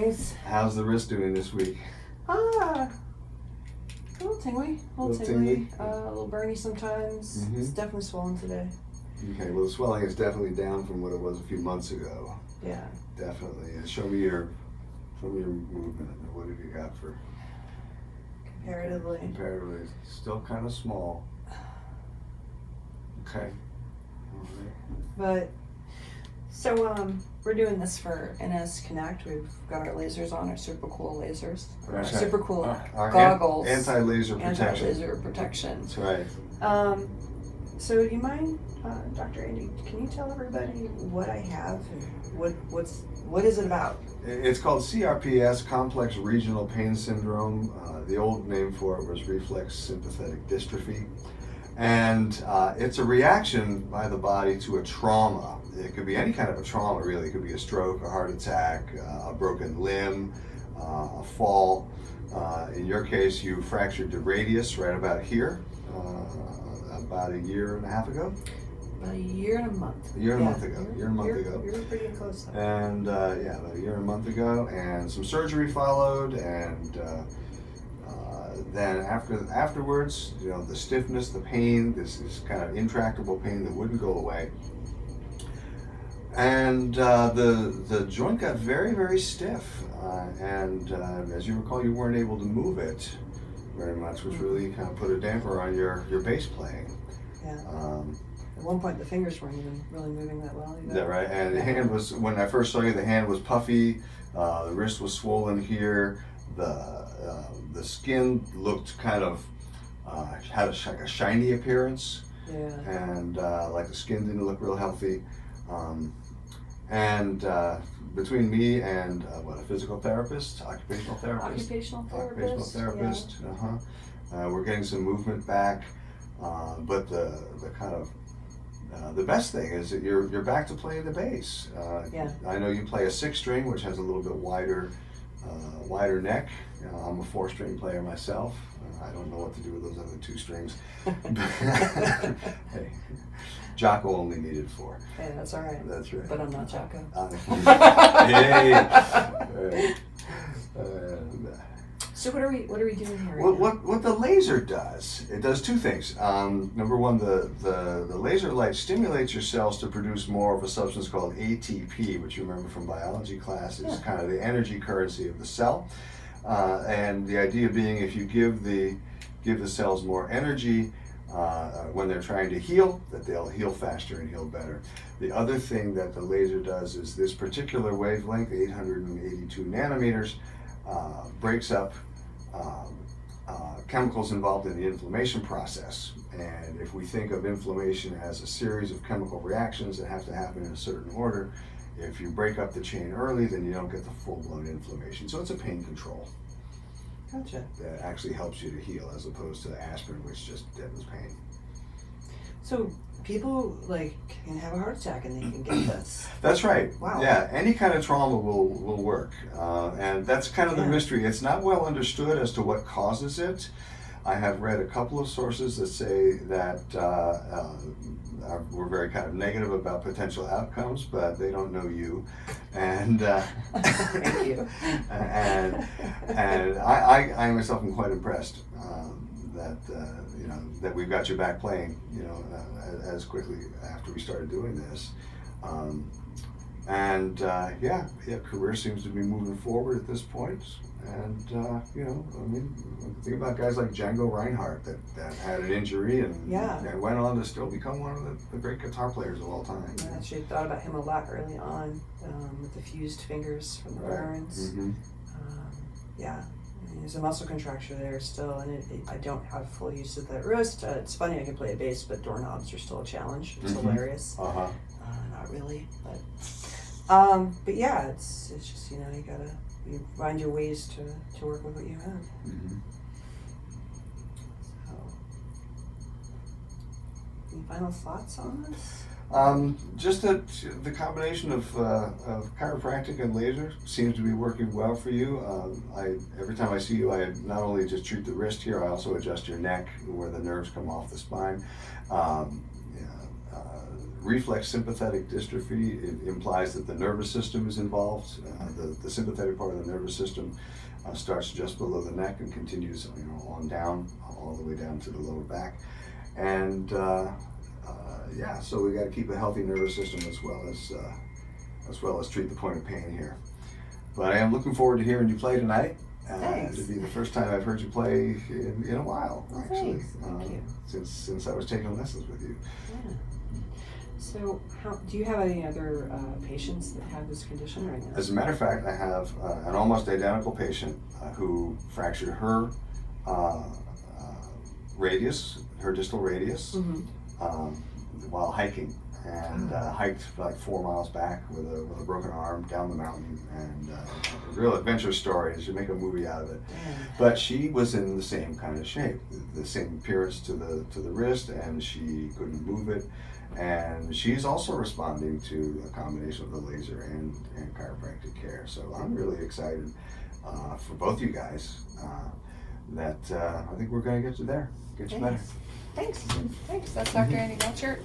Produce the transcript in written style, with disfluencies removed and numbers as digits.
Thanks. How's the wrist doing this week? A little tingly. A little burny sometimes. Mm-hmm. It's definitely swollen today. Okay, well the swelling is definitely down from what it was a few months ago. Yeah. Definitely. And show me your movement. What have you got for Comparatively. Comparatively, still kind of small. Okay. All right. But so we're doing this for NS Connect. We've got our lasers on, our super cool lasers, our super cool goggles, anti-laser protection. Anti-laser protection. That's right. So do you mind, Dr. Andy? Can you tell everybody what I have and what is it about? It's called CRPS, Complex Regional Pain Syndrome. The old name for it was reflex sympathetic dystrophy. And it's a reaction by the body to a trauma. It could be any kind of a trauma, really. It could be a stroke, a heart attack, a broken limb, a fall. In your case, you fractured the radius right about here, about a year and a half ago. About a year and a month. A year and a month ago. You're pretty close though. And yeah, about a year and a month ago, and some surgery followed, and then afterwards, you know, the stiffness, the pain, this kind of intractable pain that wouldn't go away. And the joint got very, very stiff, and as you recall, you weren't able to move it very much, which really kind of put a damper on your bass playing. Yeah. At one point, the fingers weren't even really moving that well either. Is that right? And the hand was, when I first saw you, the hand was puffy, the wrist was swollen here, the skin looked kind of, had a shiny appearance. Yeah. And like the skin didn't look real healthy. And between me and a physical therapist, occupational therapist, yeah. We're getting some movement back. But the kind of the best thing is that you're back to playing the bass. Yeah. I know you play a 6-string, which has a little bit wider neck. I'm a 4-string player myself. I don't know what to do with those other 2 strings. Hey, Jocko only needed 4. Hey, that's all right. That's right. But I'm not Jocko. Hey. So what are we doing here? What the laser does, it does 2 things. Number one, the laser light stimulates your cells to produce more of a substance called ATP, which you remember from biology class is kind of the energy currency of the cell. And the idea being, if you give the cells more energy when they're trying to heal, that they'll heal faster and heal better. The other thing that the laser does is this particular wavelength, 882 nanometers, breaks up chemicals involved in the inflammation process. And if we think of inflammation as a series of chemical reactions that have to happen in a certain order, if you break up the chain early, then you don't get the full-blown inflammation. So it's a pain control. Gotcha. That actually helps you to heal, as opposed to aspirin, which just deadens pain. So people can have a heart attack and they can get this. That's right. Wow. Yeah, any kind of trauma will work, and that's kind of the mystery. It's not well understood as to what causes it. I have read a couple of sources that say that we're very kind of negative about potential outcomes, but they don't know you. And Thank you. and I myself am quite impressed that that we've got you back playing, as quickly after we started doing this. Career seems to be moving forward at this point. And think about guys like Django Reinhardt that had an injury and went on to still become one of the great guitar players of all time. I actually thought about him a lot early on with the fused fingers from the burns. Mm-hmm. There's a muscle contracture there still, and I don't have full use of that wrist. It's funny, I can play a bass, but doorknobs are still a challenge. It's hilarious. Not really, but yeah, it's just you find your ways to work with what you have. Mm-hmm. So, any final thoughts on this? Just that the combination of chiropractic and laser seems to be working well for you. Every time I see you, I not only just treat the wrist here, I also adjust your neck where the nerves come off the spine. reflex sympathetic dystrophy, it implies that the nervous system is involved. The sympathetic part of the nervous system starts just below the neck and continues, on down, all the way down to the lower back. And so we got to keep a healthy nervous system as well as treat the point of pain here. But I am looking forward to hearing you play tonight. It'll be the first time I've heard you play in a while, actually. Thank you. Since I was taking lessons with you. Yeah. So, do you have any other patients that have this condition right now? As a matter of fact, I have an almost identical patient who fractured her distal radius, while hiking, and hiked like 4 miles back with a broken arm down the mountain, and a real adventure story. You should make a movie out of it. But she was in the same kind of shape, the same appearance to the wrist, and she couldn't move it. And she's also responding to a combination of the laser and chiropractic care. So I'm really excited for both you guys that I think we're going to get you there, get you better. Thanks. That's Dr. Andy Melchert.